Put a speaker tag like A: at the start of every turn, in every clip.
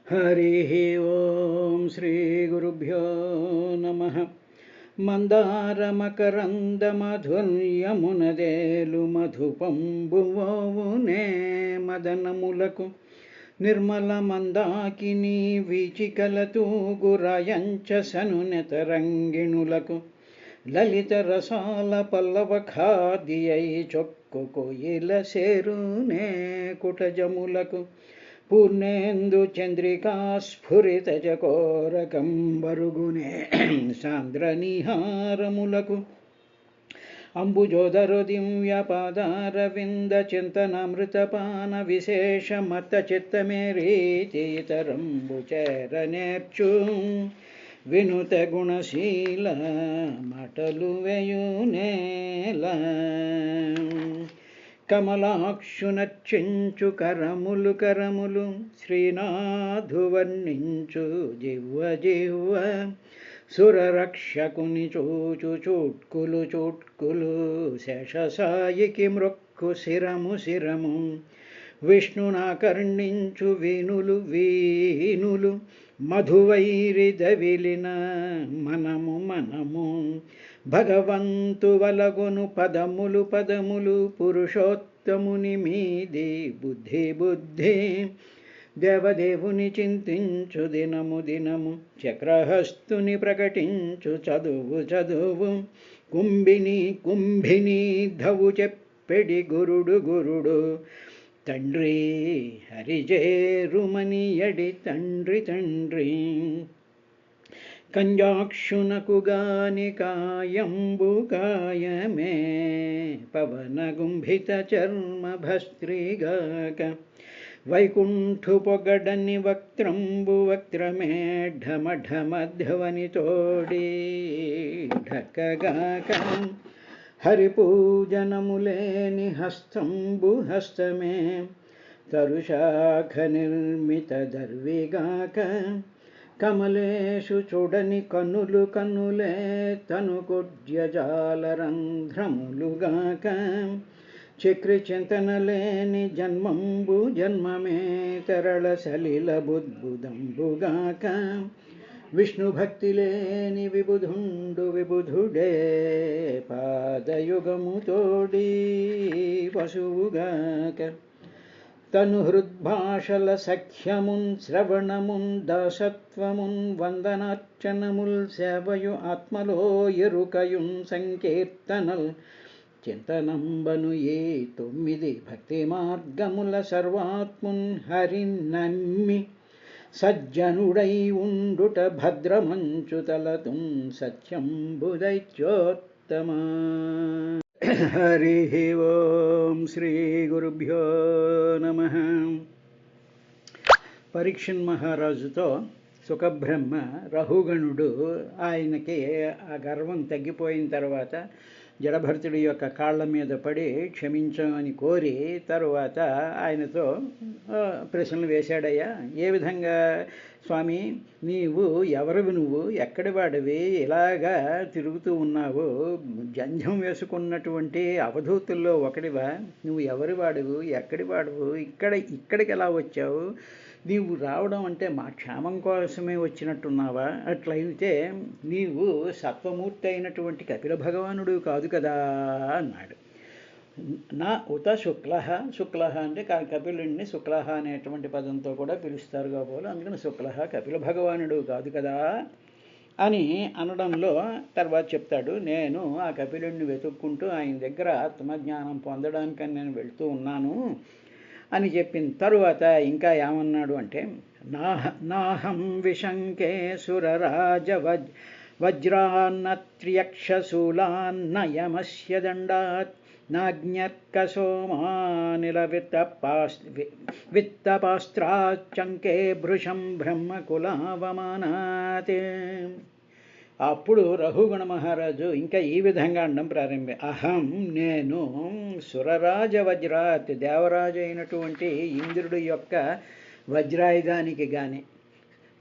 A: हरिः ओं श्रीगुरुभ्यो नमः। మందారమకరందమధుర్యమునదేలు మధుపంబువోవునే మదనములకు నిర్మల మందాకిని వీచికలతూ గురాయంచ సనునెతరంగిణులకు లలిత రసాల పల్లవ ఖాదియై చొక్కు కోయిల సేరునే కుటజములకు పూర్ణేందు చంద్రికా స్ఫురిత చకోరకంబరుగునే సాంద్రనిహారములకు అంబుజోదరు దివ్యపాదారవింద చింతనామృతపాన విశేష మత చిత్తమేరీతి ఇతరంబు చేరనేర్చు వినుత గుణశీల మటలు వేయునేల కమలాక్షునర్చించు కరములు కరములు శ్రీనాథు వర్ణించు జివ్వ జివ్వ సురరక్షకుని చూచు చూట్కులు చూట్కులు శేషసాయికి మృక్కు శిరము శిరము విష్ణునాకర్ణించు వీనులు వీనులు మధువైరి దవిలిన మనము మనము భగవంతు వలగును పదములు పదములు పురుషోత్తముని మీది బుద్ధి బుద్ధి దేవదేవుని చింతించు దినము దినము చక్రహస్తుని ప్రకటించు చదువు చదువు కుంభిని కుంభిని ధవు చెప్పెడి గురుడు గురుడు తండ్రి హరిజేరుమని ఎడి తండ్రి తండ్రి కంజాక్షునకు గాని కాయంబు కాయమే పవన గుంభిత చర్మ భస్త్రిగాక వైకుంఠు పొగడని వక్త్రంబు వక్త్రమే ఢమఢమధ్వని తోడి ఢకగాక హరిపూజనములేని హస్తంబు హస్తమే తరుశాఖ నిర్మిత దర్విగాక కమలేషు చూడని కన్నులు కన్నులే తను కొద్యజాలరంధ్రములుగాక చక్రి చింతనలేని జన్మంబు జన్మమే తరళ సలిల బుద్బుదంబుగాక విష్ణు భక్తి లేని విబుధుండు విబుధుడే పాదయుగము తోడి పశువుగాక తను హృద్భాషల సఖ్యమున్ శ్రవణమున్ దాసత్వమున్ వందనార్చనముల్ సేవయు ఆత్మలో ఎరుకయున్ సంకీర్తనల్ చింతనంబను ఏ 9 భక్తి మార్గముల సర్వాత్మున్ హరి నమ్మి సజ్జనుడై ఉండుట భద్రమంచు తలతున్ సత్యంబుదైత్యోత్తమా. హరి ఓం శ్రీ గురుభ్యో నమః. పరీక్షణ్ మహారాజుతో సుఖబ్రహ్మ రహుగణుడు ఆయనకి ఆ గర్వం తగ్గిపోయిన తర్వాత జడభరతుడి యొక్క కాళ్ళ మీద పడి క్షమించమని కోరి తరువాత ఆయనతో ప్రశ్నలు వేశాడయ్యా. ఏ విధంగా స్వామి, నీవు ఎవరివి, నువ్వు ఎక్కడి వాడివి, ఇలాగా తిరుగుతూ ఉన్నావు, జంధ్యం వేసుకున్నటువంటి అవధూతుల్లో ఒకడివా, నువ్వు ఎవరి వాడువు, ఎక్కడి వాడువు, ఇక్కడికి ఎలా వచ్చావు, నీవు రావడం అంటే మా క్షేమం కోసమే వచ్చినట్టున్నావా, అట్లయితే నీవు సత్వమూర్తి అయినటువంటి కపిల భగవానుడు కాదు కదా అన్నాడు. నా ఉత శుక్ల, శుక్ల అంటే కపిలుడిని శుక్ల అనేటువంటి పదంతో కూడా పిలుస్తారు కాబోలు, అందుకని శుక్ల కపిల భగవానుడు కాదు కదా అని అనడంలో తర్వాత చెప్తాడు, నేను ఆ కపిలుడిని వెతుక్కుంటూ ఆయన దగ్గర ఆత్మజ్ఞానం పొందడానికని నేను వెళ్తూ ఉన్నాను అని చెప్పిన తరువాత ఇంకా ఏమన్నాడు అంటే, నాహం విశంకే సురరాజ వజ్రాన్నత్ర్యక్షశూలాన్నయమస్య దండాత్ నాజ్ఞర్కసోమానిల విత్తపాస్త్రాచంకే భృశం బ్రహ్మకులావమానాత్. అప్పుడు రఘుగణ మహారాజు ఇంకా ఈ విధంగా అనడం ప్రారంభి, అహం నేను సురరాజ వజ్రాత్ దేవరాజు అయినటువంటి ఇంద్రుడి యొక్క వజ్రాయుధానికి కానీ,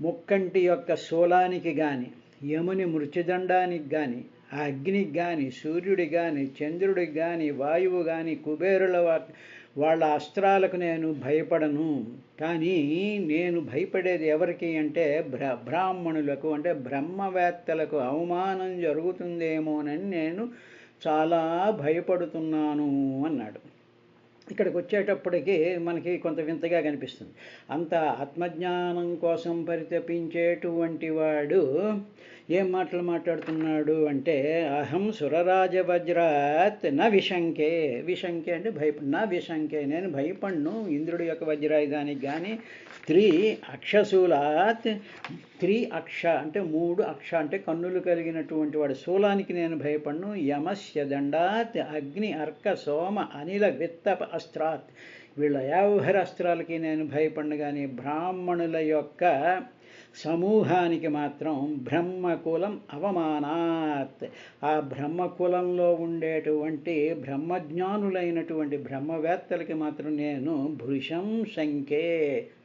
A: ముక్కంటి యొక్క శూలానికి కానీ, యముని మృత్యుదండానికి కానీ, అగ్నికి కానీ, సూర్యుడికి కానీ, చంద్రుడికి కానీ, వాయువు కానీ, కుబేరుల వాళ్ళ అస్త్రాలకు నేను భయపడను. కానీ నేను భయపడేది ఎవరికి అంటే బ్రాహ్మణులకు, అంటే బ్రహ్మవేత్తలకు అవమానం జరుగుతుందేమోనని నేను చాలా భయపడుతున్నాను అన్నాడు. ఇక్కడికి వచ్చేటప్పటికి మనకి కొంత వింతగా కనిపిస్తుంది. అంత ఆత్మజ్ఞానం కోసం పరితపించేటువంటి వాడు ఏం మాటలు మాట్లాడుతున్నాడు అంటే, అహం సురరాజవజ్రాత్ నా విశంకే. విశంకే అంటే నా విశంకే, నేను భయపడ్ను ఇంద్రుడి యొక్క వజ్రాయుధానికి. కానీ అక్షశూలాత్, అక్ష అంటే 3 అక్ష అంటే కన్నులు కలిగినటువంటి వాడు శూలానికి నేను భయపడ్ను. యమస్య దండాత్ అగ్ని అర్క సోమ అనిల విత్తప అస్త్రాత్, వీళ్ళ ఎవరి అస్త్రాలకి నేను భయపడ్ను. కానీ బ్రాహ్మణుల యొక్క సమూహానికి మాత్రం బ్రహ్మకులం అవమానాత్, ఆ బ్రహ్మకులంలో ఉండేటువంటి బ్రహ్మజ్ఞానులైనటువంటి బ్రహ్మవేత్తలకి మాత్రం నేను భృశం శంకే,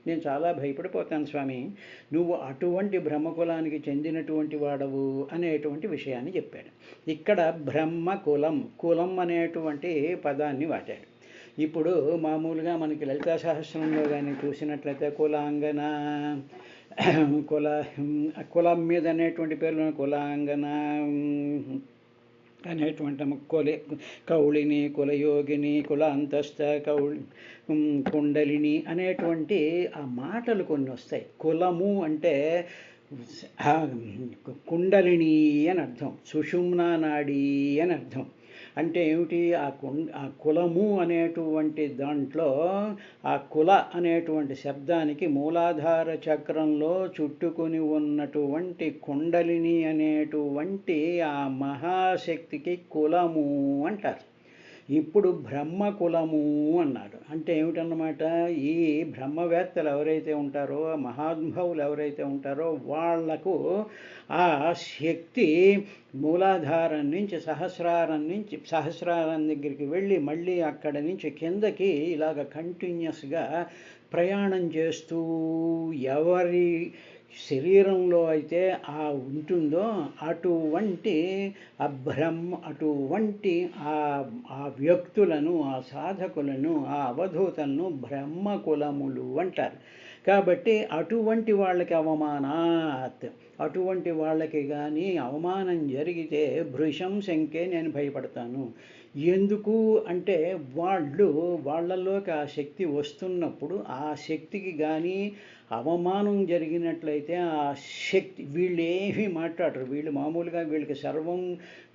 A: నేను చాలా భయపడిపోతాను స్వామి, నువ్వు అటువంటి బ్రహ్మకులానికి చెందినటువంటి వాడవు అనేటువంటి విషయాన్ని చెప్పాడు. ఇక్కడ బ్రహ్మకులం, కులం అనేటువంటి పదాన్ని వాడాడు. ఇప్పుడు మామూలుగా మనకి లలితా సహస్రంలో కానీ చూసినట్లయితే కులాంగన, కులం మీద అనేటువంటి పేర్లు కులాంగన అనేటువంటి కౌళిని, కులయోగిని, కులాంతస్థ, కుండలిని అనేటువంటి ఆ మాటలు కొన్ని వస్తాయి. కులము అంటే కుండలిని అని అర్థం, సుషుమ్నా నాడి అని అర్థం. అంటే ఏమిటి, ఆ కులము అనేటువంటి దాంట్లో ఆ కుల అనేటువంటి శబ్దానికి మూలాధార చక్రంలో చుట్టుకొని ఉన్నటువంటి కుండలిని అనేటువంటి ఆ మహాశక్తికి కులము అంటారు. ఇప్పుడు బ్రహ్మకులము అన్నాడు. అంటే ఏమిటన్నమాట, ఈ బ్రహ్మవేత్తలు ఎవరైతే ఉంటారో, మహానుభావులు ఎవరైతే ఉంటారో వాళ్లకు ఆ శక్తి మూలాధారం నుంచి సహస్రారం దగ్గరికి వెళ్ళి మళ్ళీ అక్కడ నుంచి కిందకి ఇలాగ కంటిన్యూస్గా ప్రయాణం చేస్తూ ఎవరి శరీరంలో అయితే ఆ ఉంటుందో అటువంటి అటువంటి ఆ వ్యక్తులను, ఆ సాధకులను, ఆ అవధూతలను బ్రహ్మకులములు అంటారు. కాబట్టి అటువంటి వాళ్ళకి అవమానాత్, అటువంటి వాళ్ళకి కానీ అవమానం జరిగితే భృశం శంకే, నేను భయపడతాను. ఎందుకు అంటే వాళ్ళలోకి ఆ శక్తి వస్తున్నప్పుడు ఆ శక్తికి కానీ అవమానం జరిగినట్లయితే ఆ శక్తి, వీళ్ళు ఏమీ మాట్లాడరు, వీళ్ళు మామూలుగా వీళ్ళకి సర్వం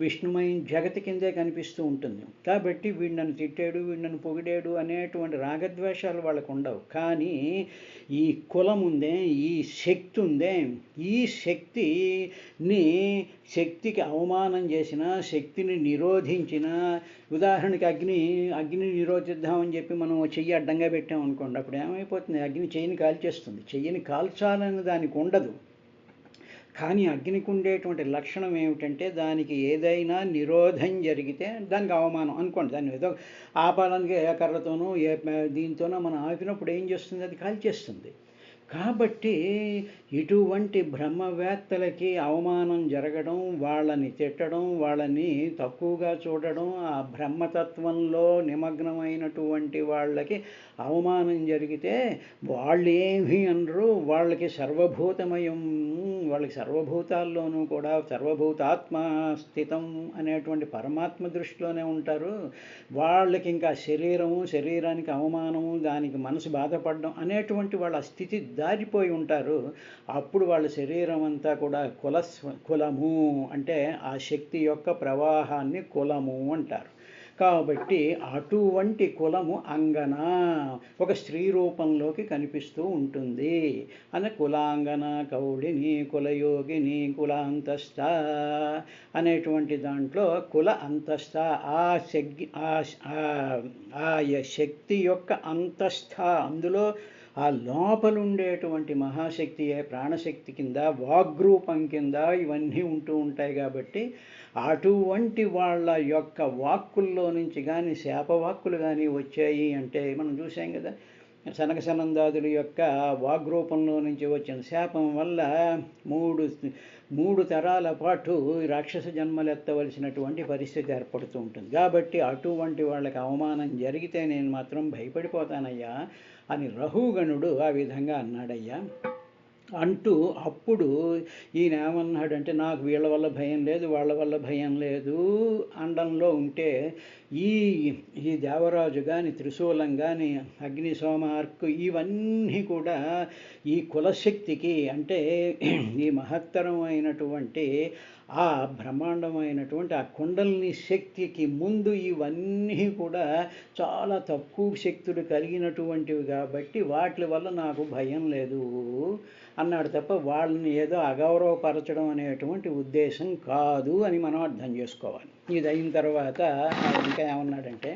A: విష్ణుమయం జగతి కిందే కనిపిస్తూ ఉంటుంది. కాబట్టి వీడు నన్ను తిట్టాడు, వీడు నన్ను పొగిడాడు అనేటువంటి రాగద్వేషాలు వాళ్ళకు ఉండవు. కానీ ఈ కులం ఉందే, ఈ శక్తి ఉందే, ఈ శక్తికి అవమానం చేసిన, శక్తిని నిరోధించిన, ఉదాహరణకి అగ్ని నిరోధిద్దామని చెప్పి మనం చెయ్యి అడ్డంగా పెట్టామనుకోండి, అప్పుడు ఏమైపోతుంది, అగ్ని చెయ్యిని కాల్చేస్తుంది. చెయ్యిని కాల్చాలని దానికి ఉండదు. కానీ అగ్నికి ఉండేటువంటి లక్షణం ఏమిటంటే, దానికి ఏదైనా నిరోధం జరిగితే దానికి అవమానం అనుకోండి, దాన్ని ఏదో ఆపాలని కర్రతోనో దీంతోనో మనం ఆపినప్పుడు ఏం చేస్తుంది, అది కాల్చేస్తుంది. కాబట్టి ఇటువంటి బ్రహ్మవేత్తలకి అవమానం జరగడం, వాళ్ళని తిట్టడం, వాళ్ళని తక్కువగా చూడడం, ఆ బ్రహ్మతత్వంలో నిమగ్నమైనటువంటి వాళ్ళకి అవమానం జరిగితే వాళ్ళు ఏమీ అనరు. వాళ్ళకి సర్వభూతమయం, వాళ్ళకి సర్వభూతాల్లోనూ కూడా సర్వభూతాత్మ స్థితం అనేటువంటి పరమాత్మ దృష్టిలోనే ఉంటారు. వాళ్ళకి ఇంకా శరీరానికి అవమానము, దానికి మనసు బాధపడడం అనేటువంటి వాళ్ళ స్థితి దారిపోయి ఉంటారు. అప్పుడు వాళ్ళ శరీరం అంతా కూడా కులము అంటే ఆ శక్తి యొక్క ప్రవాహాన్ని కులము అంటారు. కాబట్టి అటువంటి కులము అంగన, ఒక స్త్రీ రూపంలోకి కనిపిస్తూ ఉంటుంది. కులాంగన, కౌళిని, కులయోగిని, కులాంతస్థ అనేటువంటి దాంట్లో కుల అంతస్థ, ఆ శక్తి యొక్క అంతస్థ, అందులో ఆ లోపలుండేటువంటి మహాశక్తియే ప్రాణశక్తి కింద, వాగ్రూపం కింద ఇవన్నీ ఉంటూ ఉంటాయి. కాబట్టి అటువంటి వాళ్ళ యొక్క వాక్కుల్లో నుంచి కానీ శాపవాక్కులు కానీ వచ్చాయి అంటే మనం చూసాం కదా, సనకసనందాదుల యొక్క వాగ్రూపంలో నుంచి వచ్చిన శాపం వల్ల మూడు మూడు తరాల పాటు రాక్షస జన్మలెత్తవలసినటువంటి పరిస్థితి ఏర్పడుతూ ఉంటుంది. కాబట్టి అటువంటి వాళ్ళకి అవమానం జరిగితే నేను మాత్రం భయపడిపోతానయ్యా అని రహుగణుడు ఆ విధంగా అన్నాడయ్యా. అంటూ అప్పుడు ఈయన ఏమన్నాడంటే, నాకు వీళ్ళ వల్ల భయం లేదు, వాళ్ళ వల్ల భయం లేదు అండంలో ఉంటే ఈ ఈ దేవరాజు కానీ, త్రిశూలం కానీ, అగ్ని సోమ అర్కు ఇవన్నీ కూడా ఈ కులశక్తికి అంటే ఈ మహత్తరమైనటువంటి ఆ బ్రహ్మాండమైనటువంటి ఆ కుండలిని శక్తికి ముందు ఇవన్నీ కూడా చాలా తక్కువ శక్తులు కలిగినటువంటివి కాబట్టి వాటి వల్ల నాకు భయం లేదు అన్నాడు తప్ప వాళ్ళని ఏదో అగౌరవపరచడం అనేటువంటి ఉద్దేశం కాదు అని మనం అర్థం చేసుకోవాలి. ఇది అయిన తర్వాత ఇంకా ఏమన్నాడంటే,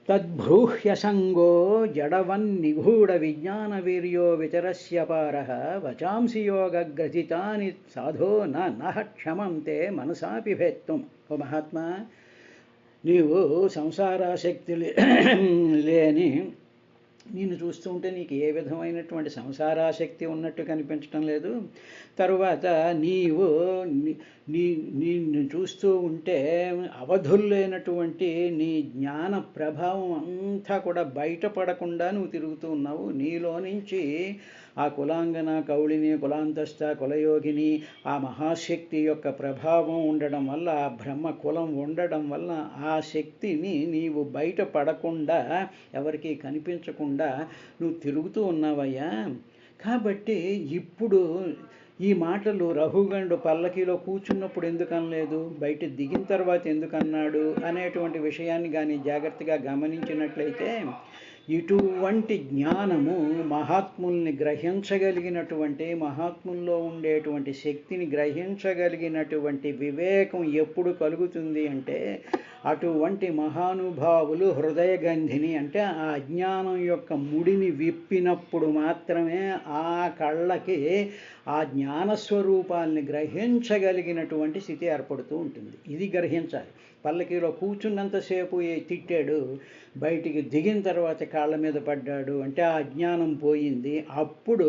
A: తద్బ్రూహ్యసంగో జడవన్నిగూఢ విజ్ఞాన వీర్యో విచరస్య పారః వచాంసి యోగగ్రథితాని సాధో నః క్షమంతే మనసాపి భేత్తుం. ఓ మహాత్మా, నీవు సంసారాసక్తి లేని నిన్ను చూస్తూ ఉంటే నీకు ఏ విధమైనటువంటి సంసారాసక్తి ఉన్నట్టు కనిపించడం లేదు. తరువాత నీవు నిన్ను చూస్తూ ఉంటే అవధుల్లేనటువంటి నీ జ్ఞాన ప్రభావం అంతా కూడా బయటపడకుండా నువ్వు తిరుగుతూ ఉన్నావు. నీలో నుంచి ఆ కులాంగన, కౌళిని, కులాంతస్థ, కులయోగిని ఆ మహాశక్తి యొక్క ప్రభావం ఉండడం వల్ల, ఆ బ్రహ్మ కులం ఉండడం వల్ల ఆ శక్తిని నీవు బయటపడకుండా ఎవరికి కనిపించకుండా నువ్వు తిరుగుతూ ఉన్నావయ్యా. కాబట్టి ఇప్పుడు ఈ మాటలు రహుగణుడు పల్లకీలో కూర్చున్నప్పుడు ఎందుకు అనలేదు, బయట దిగిన తర్వాత ఎందుకు అన్నాడు అనేటువంటి విషయాన్ని కానీ జాగ్రత్తగా గమనించినట్లయితే ఇటువంటి జ్ఞానము మహాత్ముల్ని గ్రహించగలిగినటువంటి, మహాత్ముల్లో ఉండేటువంటి శక్తిని గ్రహించగలిగినటువంటి వివేకం ఎప్పుడు కలుగుతుంది అంటే అటువంటి మహానుభావులు హృదయగంధిని అంటే ఆ అజ్ఞానం యొక్క ముడిని విప్పినప్పుడు మాత్రమే ఆ కళ్ళకి ఆ జ్ఞానస్వరూపాల్ని గ్రహించగలిగినటువంటి స్థితి ఏర్పడుతూ ఉంటుంది. ఇది గ్రహించాలి. పల్లకీలో కూర్చున్నంతసేపు తిట్టాడు, బయటికి దిగిన తర్వాత కాళ్ళ మీద పడ్డాడు అంటే ఆ అజ్ఞానం పోయింది. అప్పుడు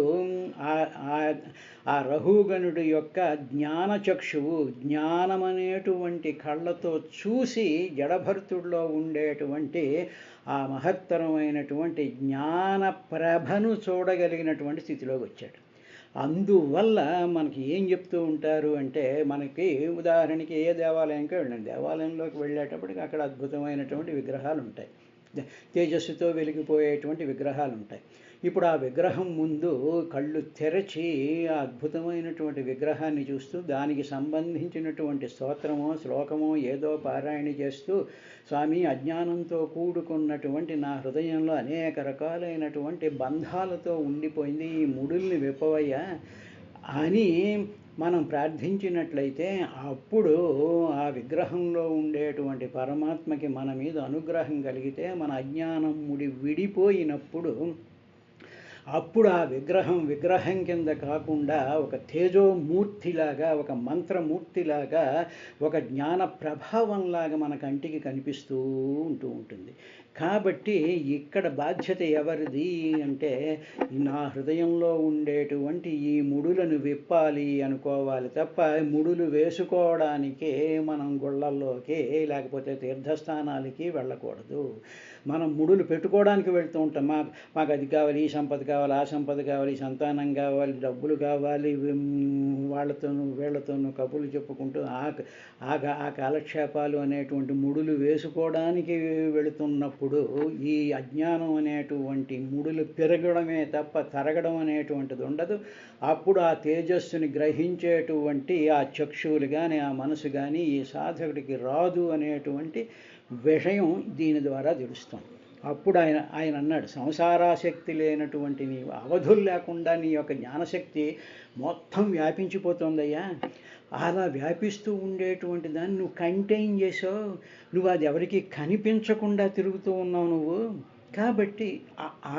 A: ఆ రహుగణుడి యొక్క జ్ఞానచక్షువు జ్ఞానమనేటువంటి కళ్ళతో చూసి జడభర్తుడిలో ఉండేటువంటి ఆ మహత్తరమైనటువంటి జ్ఞాన ప్రభను చూడగలిగినటువంటి స్థితిలోకి వచ్చాడు. అందువల్ల మనకి ఏం చెప్తూ ఉంటారు అంటే, మనకి ఉదాహరణకి ఏ దేవాలయంకి వెళ్ళండి, దేవాలయంలోకి వెళ్ళేటప్పటికి అక్కడ అద్భుతమైనటువంటి విగ్రహాలు ఉంటాయి, తేజస్సుతో వెలిగిపోయేటువంటి విగ్రహాలు ఉంటాయి. ఇప్పుడు ఆ విగ్రహం ముందు కళ్ళు తెరచి ఆ అద్భుతమైనటువంటి విగ్రహాన్ని చూస్తూ దానికి సంబంధించినటువంటి స్తోత్రమో శ్లోకమో ఏదో పారాయణ చేస్తూ, స్వామి అజ్ఞానంతో కూడుకున్నటువంటి నా హృదయంలో అనేక రకాలైనటువంటి బంధాలతో ఉండిపోయింది, ఈ ముడుల్ని విప్పవయ్యా అని మనం ప్రార్థించినట్లయితే అప్పుడు ఆ విగ్రహంలో ఉండేటువంటి పరమాత్మకి మన మీద అనుగ్రహం కలిగితే మన అజ్ఞానం ముడి విడిపోయినప్పుడు అప్పుడు ఆ విగ్రహం కింద కాకుండా ఒక తేజోమూర్తిలాగా, ఒక మంత్రమూర్తిలాగా, ఒక జ్ఞాన ప్రభావంలాగా మన కంటికి కనిపిస్తూ ఉంటుంది. కాబట్టి ఇక్కడ బాధ్యత ఎవరిది అంటే నా హృదయంలో ఉండేటువంటి ఈ ముడులను విప్పాలి అనుకోవాలి తప్ప ముడులు వేసుకోవడానికి మనం గుళ్ళల్లోకి లేకపోతే తీర్థస్థానాలకి వెళ్ళకూడదు. మనం ముడులు పెట్టుకోవడానికి వెళ్తూ ఉంటాం. మాకు అది కావాలి, ఈ సంపద కావాలి, ఆ సంపద కావాలి, సంతానం కావాలి, డబ్బులు కావాలి, వాళ్ళతోనూ వీళ్ళతోనూ కబుర్లు చెప్పుకుంటూ ఆ కాలక్షేపాలు అనేటువంటి ముడులు వేసుకోవడానికి వెళుతున్నప్పుడు ఈ అజ్ఞానం అనేటువంటి ముడులు పెరగడమే తప్ప తరగడం అనేటువంటిది ఉండదు. అప్పుడు ఆ తేజస్సుని గ్రహించేటువంటి ఆ చక్షువులు కానీ ఆ మనసు కానీ ఈ సాధకుడికి రాదు అనేటువంటి విషయం దీని ద్వారా తెలుస్తుంది. అప్పుడు ఆయన అన్నాడు, సంసారాసక్తి లేనటువంటి నీ అవధులు లేకుండా నీ యొక్క జ్ఞానశక్తి మొత్తం వ్యాపించిపోతుందయ్యా. అలా వ్యాపిస్తూ ఉండేటువంటి దాన్ని నువ్వు కంటైన్ చేసావు, నువ్వు అది ఎవరికి కనిపించకుండా తిరుగుతూ ఉన్నావు. కాబట్టి ఆ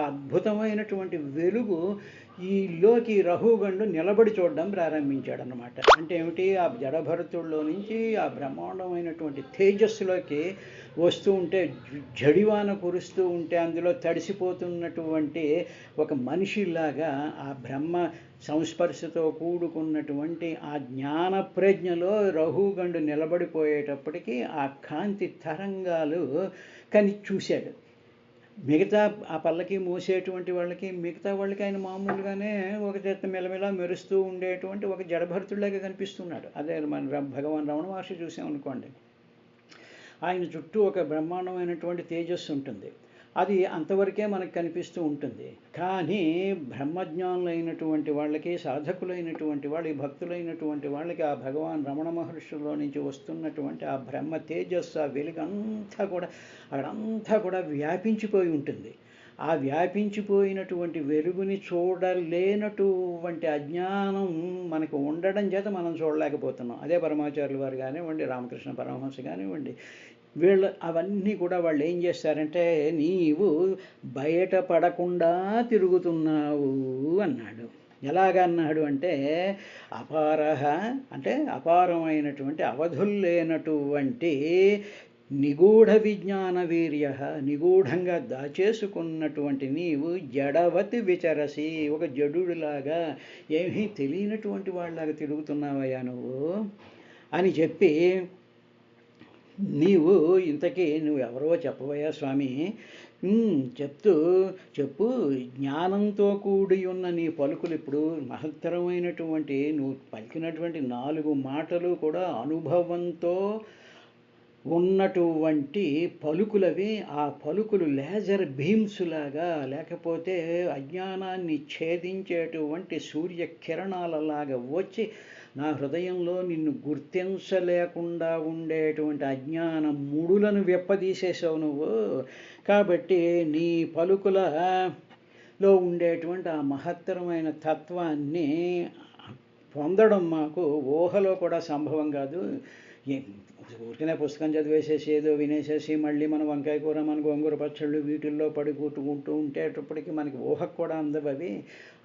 A: అద్భుతమైనటువంటి వెలుగు ఈలోకి రహుగండు నిలబడి చూడడం ప్రారంభించాడనమాట. అంటే ఏమిటి, ఆ జడభరతుల్లో నుంచి ఆ బ్రహ్మాండమైనటువంటి తేజస్సులోకి వస్తూ ఉంటే, జడివాన కురుస్తూ ఉంటే అందులో తడిసిపోతున్నటువంటి ఒక మనిషిలాగా ఆ బ్రహ్మ సంస్పర్శతో కూడుకున్నటువంటి ఆ జ్ఞాన ప్రజ్ఞలో రహుగండు నిలబడిపోయేటప్పటికీ ఆ కాంతి తరంగాలు చూశాడు. మిగతా ఆ పల్లకి మోసేటువంటి వాళ్ళకి, మిగతా వాళ్ళకి ఆయన మామూలుగానే ఒక చేత మెలమెలా మెరుస్తూ ఉండేటువంటి ఒక జడభరతుడిలాగా కనిపిస్తున్నాడు. అదే మన భగవాన్ రమణ మహర్షి చూసామనుకోండి, ఆయన చుట్టూ ఒక బ్రహ్మాండమైనటువంటి తేజస్సు ఉంటుంది. అది అంతవరకే మనకు కనిపిస్తూ ఉంటుంది. కానీ బ్రహ్మజ్ఞానులైనటువంటి వాళ్ళకి, సాధకులైనటువంటి వాళ్ళకి, భక్తులైనటువంటి వాళ్ళకి ఆ భగవాన్ రమణ మహర్షుల్లో నుంచి వస్తున్నటువంటి ఆ బ్రహ్మ తేజస్సు, ఆ వెలుగంతా కూడా అక్కడంతా కూడా వ్యాపించిపోయి ఉంటుంది. ఆ వ్యాపించిపోయినటువంటి వెలుగుని చూడలేనటువంటి అజ్ఞానం మనకు ఉండడం చేత మనం చూడలేకపోతున్నాం. అదే పరమాచార్యుల వారు కానివ్వండి, రామకృష్ణ పరమహంస కానివ్వండి, వీళ్ళు అవన్నీ కూడా వాళ్ళు ఏం చేస్తారంటే, నీవు బయటపడకుండా తిరుగుతున్నావు అన్నాడు. ఎలాగన్నాడు అంటే, అపారహ అంటే అపారమైనటువంటి అవధుల్లేనటువంటి నిగూఢ విజ్ఞాన వీర్య, నిగూఢంగా దాచేసుకున్నటువంటి నీవు జడవతి విచరసి, ఒక జడులాగా ఏమీ తెలియనటువంటి వాళ్ళలాగా తిరుగుతున్నావయ్యా నువ్వు అని చెప్పి, నీవు ఇంతకీ నువ్వెవరో చెప్పవయ్యా స్వామి, చెప్పు, జ్ఞానంతో కూడి ఉన్న నీ పలుకులు ఇప్పుడు మహత్తరమైనటువంటి నువ్వు పలికినటువంటి 4 మాటలు కూడా అనుభవంతో ఉన్నటువంటి పలుకులవి. ఆ పలుకులు లేజర్ బీమ్స్ లాగా, లేకపోతే అజ్ఞానాన్ని ఛేదించేటువంటి సూర్య కిరణాలలాగా వచ్చి నా హృదయంలో నిన్ను గుర్తించలేకుండా ఉండేటువంటి అజ్ఞాన ముడులను వెప్పదీసేసావు నువ్వు. కాబట్టి నీ పలుకులలో ఉండేటువంటి ఆ మహత్తరమైన తత్వాన్ని పొందడం మాకు ఊహలో కూడా సంభవం కాదు. ఊరికనే పుస్తకం చదివేసేసి ఏదో వినేసేసి మళ్ళీ మన వంకాయ కూర, మన గోంగూర పచ్చళ్ళు వీటిల్లో పడి కూట్టుకుంటూ ఉండేటప్పటికి మనకి ఊహకు కూడా అందవవి.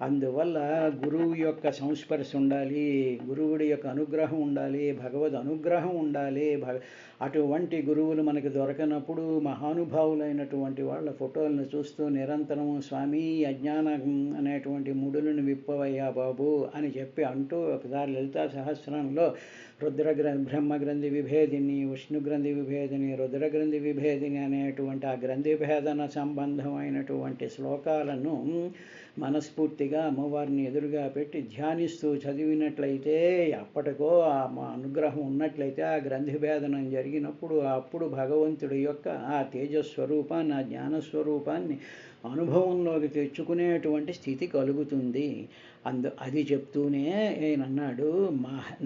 A: అందువల్ల గురువు యొక్క సంస్పర్శ ఉండాలి, గురువుడి యొక్క అనుగ్రహం ఉండాలి, భగవద్ అనుగ్రహం ఉండాలి. అటువంటి గురువులు మనకి దొరకనప్పుడు మహానుభావులైనటువంటి వాళ్ళ ఫోటోలను చూస్తూ నిరంతరము స్వామి అజ్ఞానం అనేటువంటి ముడులను విప్పవయ్యా బాబు అని చెప్పి అంటూ ఒకసారి లలితా సహస్రంలో బ్రహ్మగ్రంథి విభేదిని, విష్ణుగ్రంథి విభేదిని, రుద్రగ్రంథి విభేదిని అనేటువంటి ఆ గ్రంథి భేదన సంబంధమైనటువంటి శ్లోకాలను మనస్ఫూర్తిగా అమ్మవారిని ఎదురుగా పెట్టి ధ్యానిస్తూ చదివినట్లయితే, అప్పటికో ఆ అనుగ్రహం ఉన్నట్లయితే, ఆ గ్రంథి భేదనం జరిగినప్పుడు అప్పుడు భగవంతుడి యొక్క ఆ తేజస్వరూపాన్ని, ఆ జ్ఞానస్వరూపాన్ని అనుభవంలోకి తెచ్చుకునేటువంటి స్థితి కలుగుతుంది. అది చెప్తూనే ఏనన్నాడు,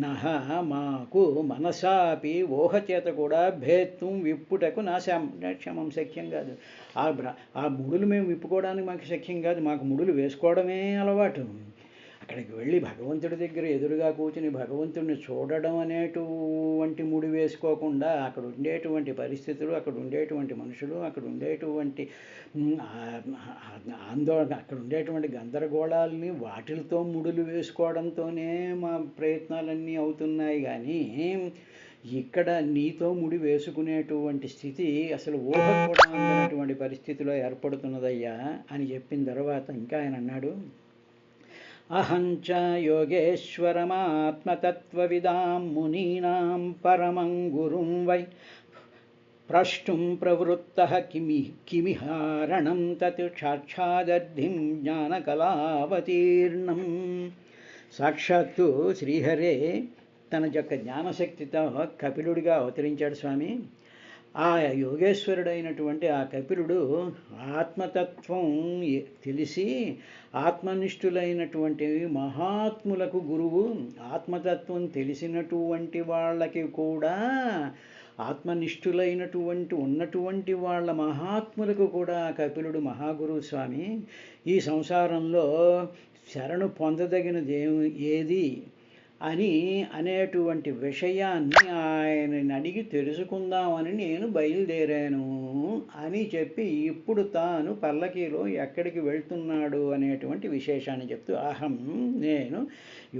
A: నహ మాకు మనసాపి ఊహ చేత కూడా భేత్వం విప్పుటకు క్షమం శక్యం కాదు. ఆ ముడులు మేము విప్పుకోవడానికి మాకు శక్యం కాదు, మాకు ముడులు వేసుకోవడమే అలవాటు. అక్కడికి వెళ్ళి భగవంతుడి దగ్గర ఎదురుగా కూర్చుని భగవంతుడిని చూడడం అనేటువంటి ముడి వేసుకోకుండా, అక్కడ ఉండేటువంటి పరిస్థితులు, అక్కడ ఉండేటువంటి మనుషులు, అక్కడ ఉండేటువంటి ఆందోళన, అక్కడ ఉండేటువంటి గందరగోళాలని వాటిలతో ముడులు వేసుకోవడంతోనే మా ప్రయత్నాలన్నీ అవుతున్నాయి. కానీ ఇక్కడ నీతో ముడి వేసుకునేటువంటి స్థితి అసలు ఊహ కూడా అందనటువంటి పరిస్థితిలో ఏర్పడుతున్నదయ్యా అని చెప్పిన తర్వాత ఇంకా ఆయన అన్నాడు, అహంచ యోగేశ్వరమాత్మతత్వవిదాం మునీనాం పరమం గురుం వై ప్రష్టుం ప్రవృత్తః కిమిహారణం తత్ సాక్షాదర్థిం జ్ఞానకళావతీర్ణం. సాక్షాత్తు శ్రీహరే తన యొక్క జ్ఞానశక్తితో కపిలుడిగా అవతరించాడు స్వామి. ఆ యోగేశ్వరుడైనటువంటి ఆ కపిలుడు ఆత్మతత్వం తెలిసి ఆత్మనిష్ఠులైనటువంటి మహాత్ములకు గురువు. ఆత్మతత్వం తెలిసినటువంటి వాళ్ళకి కూడా, ఉన్నటువంటి వాళ్ళ మహాత్ములకు కూడా కపిలుడు మహాగురువు స్వామి. ఈ సంసారంలో శరణు పొందదగినది ఏది అని అనేటువంటి విషయాన్ని ఆయనని అడిగి తెలుసుకుందామని నేను బయలుదేరాను అని చెప్పి ఇప్పుడు తాను పల్లకీలో ఎక్కడికి వెళ్తున్నాడు అనేటువంటి విశేషాన్ని చెప్తూ అహం నేను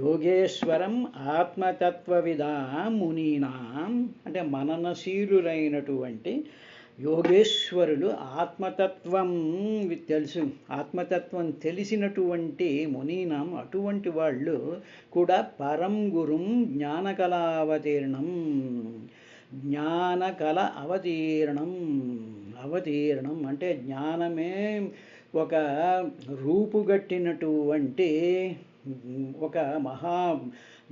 A: యోగేశ్వరం ఆత్మతత్వవిదాం మునీనాం అంటే మననశీలులైనటువంటి యోగేశ్వరులు ఆత్మతత్వం తెలిసినటువంటి మునీనాం అటువంటి వాళ్ళు కూడా పరం గురుం జ్ఞానకల అవతీర్ణం అంటే జ్ఞానమే ఒక రూపుగట్టినటువంటి ఒక మహా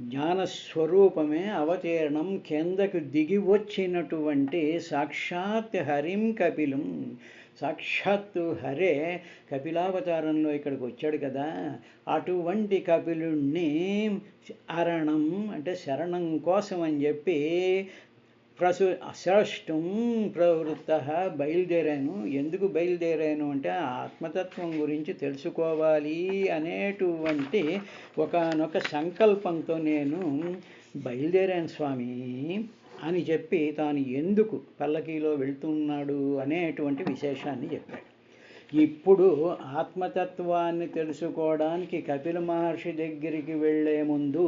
A: జ్ఞానస్వరూపమే అవతీర్ణం కిందకు దిగి వచ్చినటువంటి సాక్షాత్ హరిం కపిలం సాక్షాత్తు హరే కపిలావతారంలో ఇక్కడికి వచ్చాడు కదా అటువంటి కపిలుణ్ణి అరణం అంటే శరణం కోసం అని చెప్పి స్రష్టం ప్రవృత్త బయలుదేరాను. ఎందుకు బయలుదేరాను అంటే ఆత్మతత్వం గురించి తెలుసుకోవాలి అనేటువంటి ఒకానొక సంకల్పంతో నేను బయలుదేరాను స్వామి అని చెప్పి తాను ఎందుకు పల్లకీలో వెళ్తున్నాడు అనేటువంటి విశేషాన్ని చెప్పాడు. ఇప్పుడు ఆత్మతత్వాన్ని తెలుసుకోవడానికి కపిల మహర్షి దగ్గరికి వెళ్ళే ముందు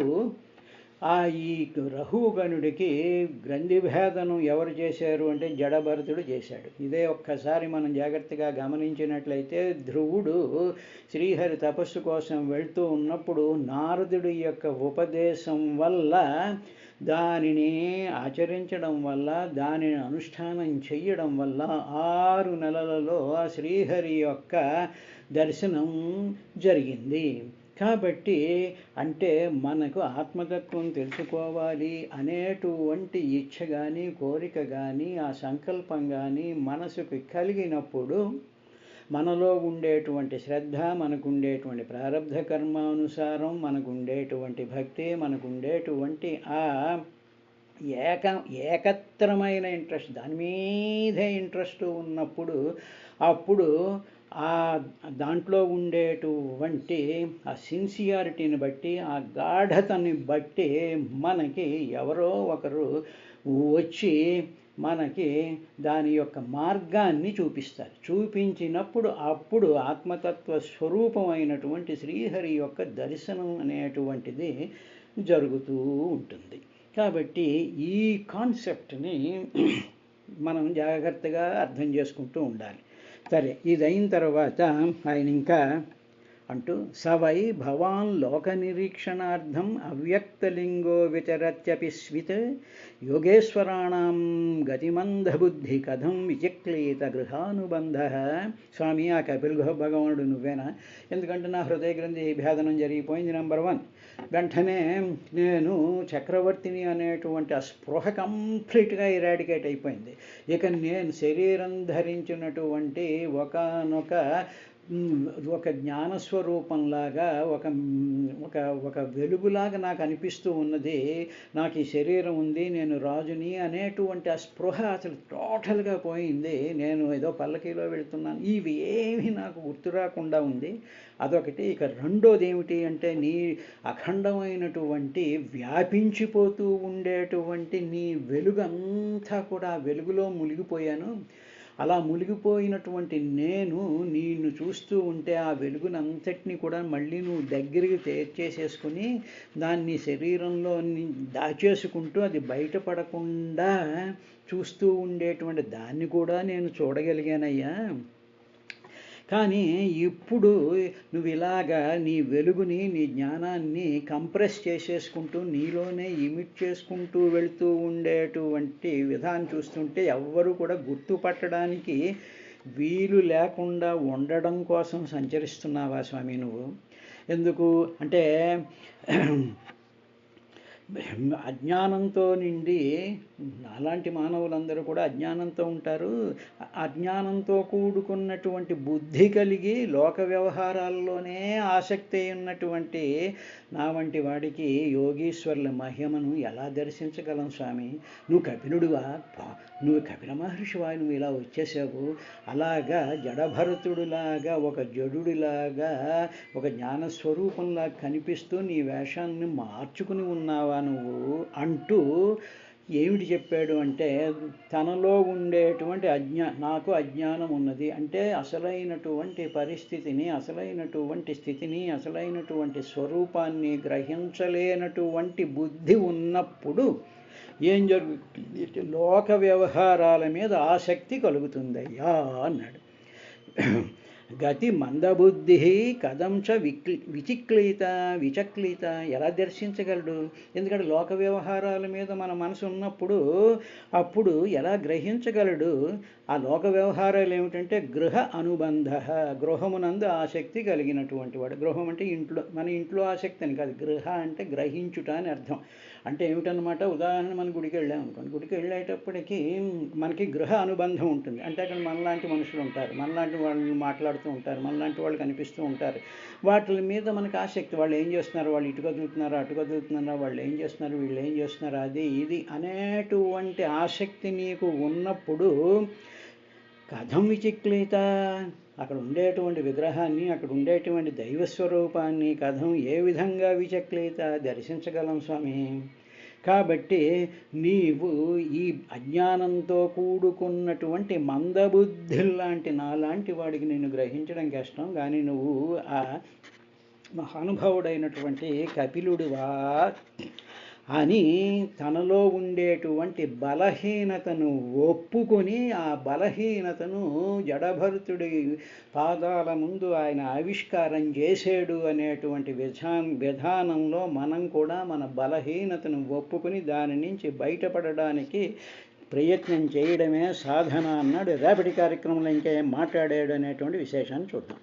A: ఈ రహుగణుడికి గ్రంథిభేదనం ఎవరు చేశారు అంటే జడభరతుడు చేశాడు. ఇదే ఒక్కసారి మనం జాగ్రత్తగా గమనించినట్లయితే ధ్రువుడు శ్రీహరి తపస్సు కోసం వెళ్తూ ఉన్నప్పుడు నారదుడి యొక్క ఉపదేశం వల్ల దానిని ఆచరించడం వల్ల దానిని అనుష్ఠానం చెయ్యడం వల్ల 6 నెలలలో శ్రీహరి యొక్క దర్శనం జరిగింది. కాబట్టి అంటే మనకు ఆత్మతత్వం తెలుసుకోవాలి అనేటువంటి ఇచ్ఛ కానీ కోరిక కానీ ఆ సంకల్పం కానీ మనసుకు కలిగినప్పుడు మనలో ఉండేటువంటి శ్రద్ధ, మనకు ఉండేటువంటి ప్రారబ్ధ కర్మానుసారం, మనకు ఉండేటువంటి భక్తి, మనకు ఉండేటువంటి ఆ ఏకత్రమైన ఇంట్రెస్ట్, దాని మీదే ఇంట్రెస్ట్ ఉన్నప్పుడు అప్పుడు ఆ దాంట్లో ఉండేటువంటి ఆ సిన్సియారిటీని బట్టి, ఆ గాఢతని బట్టి మనకి ఎవరో ఒకరు వచ్చి మనకి దాని యొక్క మార్గాన్ని చూపిస్తారు. చూపించినప్పుడు అప్పుడు ఆత్మతత్వ స్వరూపమైనటువంటి శ్రీహరి యొక్క దర్శనం అనేటువంటిది జరుగుతూ ఉంటుంది. కాబట్టి ఈ కాన్సెప్ట్ని మనం జాగ్రత్తగా అర్థం చేసుకుంటూ ఉండాలి. సరే, ఇదైన తర్వాత ఆయన ఇంకా అంటూ సవై భవాన్ లోక నిరీక్షణార్థం అవ్యక్తలింగో విచరత్యపి స్విత్ యోగేశ్వరాణం గతిమందబుద్ధి కథం విచక్లీత గృహానుబంధ. స్వామి, ఆ కపిల భగవానుడు నువ్వేనా? ఎందుకంటే నా హృదయ గ్రంథి భేదనం జరిగిపోయింది. నెంబర్ 1, వెంటనే నేను చక్రవర్తిని అనేటువంటి ఆ స్పృహ కంప్లీట్గా ఇరాడికేట్ అయిపోయింది. ఇక నేను శరీరం ధరించినటువంటి ఒక జ్ఞానస్వరూపంలాగా ఒక వెలుగులాగా నాకు అనిపిస్తూ ఉన్నది. నాకు ఈ శరీరం ఉంది, నేను రాజుని అనేటువంటి ఆ స్పృహ అసలు టోటల్గా పోయింది. నేను ఏదో పల్లకీలో వెళ్తున్నాను, ఇవి ఏమీ నాకు గుర్తు రాకుండా ఉంది. అదొకటి. ఇక రెండోది ఏమిటి అంటే నీ అఖండమైనటువంటి వ్యాపించిపోతూ ఉండేటువంటి నీ వెలుగంతా కూడా వెలుగులో మునిగిపోయాను. అలా మునిగిపోయినటువంటి నేను నిన్ను చూస్తూ ఉంటే ఆ వెలుగునంతటినీ కూడా మళ్ళీ నువ్వు దగ్గరికి చేర్చేసేసుకుని దాన్ని శరీరంలో దాచేసుకుంటూ అది బయటపడకుండా చూస్తూ ఉండేటువంటి దాన్ని కూడా నేను చూడగలిగానయ్యా. కానీ ఇప్పుడు నువ్వు ఇలాగా నీ వెలుగుని, నీ జ్ఞానాన్ని కంప్రెస్ చేసేసుకుంటూ నీలోనే ఇమిట్ చేసుకుంటూ వెళుతూ ఉండేటువంటి విధానం చూస్తుంటే ఎవ్వరూ కూడా గుర్తుపట్టడానికి వీలు లేకుండా ఉండడం కోసం సంచరిస్తున్నావా స్వామి నువ్వు? ఎందుకు అంటే అజ్ఞానంతో నిండి అలాంటి మానవులందరూ కూడా అజ్ఞానంతో ఉంటారు. అజ్ఞానంతో కూడుకున్నటువంటి బుద్ధి కలిగి లోక వ్యవహారాల్లోనే ఆసక్తి ఉన్నటువంటి నా వంటి వాడికి యోగీశ్వరుల మహిమను ఎలా దర్శించగలం స్వామి? నువ్వు కపిలుడివా? నువ్వు కపిల మహర్షివా? నువ్వు ఇలా వచ్చేసావు. అలాగా జడభరతుడిలాగా, ఒక జడుడిలాగా, ఒక జ్ఞానస్వరూపంలా కనిపిస్తూ నీ వేషాన్ని మార్చుకుని ఉన్నావా నువ్వు అంటూ ఏమిటి చెప్పాడు అంటే, తనలో ఉండేటువంటి నాకు అజ్ఞానం ఉన్నది అంటే అసలైనటువంటి పరిస్థితిని, అసలైనటువంటి స్థితిని, అసలైనటువంటి స్వరూపాన్ని గ్రహించలేనటువంటి బుద్ధి ఉన్నప్పుడు ఏం జరుగుతుంది? లోక వ్యవహారాల మీద ఆసక్తి కలుగుతుందయ్యా అన్నాడు. గతి మందబుద్ధి కథంచ విచక్లిత ఎలా దర్శించగలడు? ఎందుకంటే లోక వ్యవహారాల మీద మన మనసు ఉన్నప్పుడు అప్పుడు ఎలా గ్రహించగలడు? ఆ లోక వ్యవహారాలు ఏమిటంటే గృహ అనుబంధ, గృహమునందు ఆసక్తి కలిగినటువంటి వాడు. గృహం అంటే ఇంట్లో, మన ఇంట్లో ఆసక్తి అని కాదు. గృహ అంటే గ్రహించుట అని అర్థం. అంటే ఏమిటన్నమాట, ఉదాహరణ మన గుడికి వెళ్ళాం అనుకోండి. గుడికి వెళ్ళేటప్పటికీ మనకి గృహ అనుబంధం ఉంటుంది. అంటే అక్కడ మనలాంటి మనుషులు ఉంటారు, మనలాంటి వాళ్ళు మాట్లాడుతూ ఉంటారు, మనలాంటి వాళ్ళు కనిపిస్తూ ఉంటారు. వాటి మీద మనకు ఆసక్తి. వాళ్ళు ఏం చేస్తున్నారు, వాళ్ళు ఇటు కదులుతున్నారా, అటు కదులుతున్నారా, వాళ్ళు ఏం చేస్తున్నారు, వీళ్ళు ఏం చేస్తున్నారు, అది ఇది అనేటువంటి ఆసక్తి నీకు ఉన్నప్పుడు కథం విచక్లిత, అక్కడ ఉండేటువంటి విగ్రహాన్ని, అక్కడ ఉండేటువంటి దైవస్వరూపాన్ని కథం ఏ విధంగా విచక్లిత దర్శించగలం స్వామి? కాబట్టి నీవు ఈ అజ్ఞానంతో కూడుకున్నటువంటి మందబుద్ధుల్లాంటి నాలాంటి వాడికి నిన్ను గ్రహించడం కష్టం. కానీ నువ్వు ఆ మహానుభావుడైనటువంటి కపిలుడివా అని తనలో ఉండేటువంటి బలహీనతను ఒప్పుకొని, ఆ బలహీనతను జడభరతుడి పాదాల ముందు ఆయన ఆవిష్కారం చేశాడు అనేటువంటి విధానంలో మనం కూడా మన బలహీనతను ఒప్పుకొని దాని నుంచి బయటపడడానికి ప్రయత్నం చేయడమే సాధన అన్నాడు. రేపటి కార్యక్రమంలో ఇంకా ఏం మాట్లాడాడు అనేటువంటి విశేషాన్ని చూద్దాం.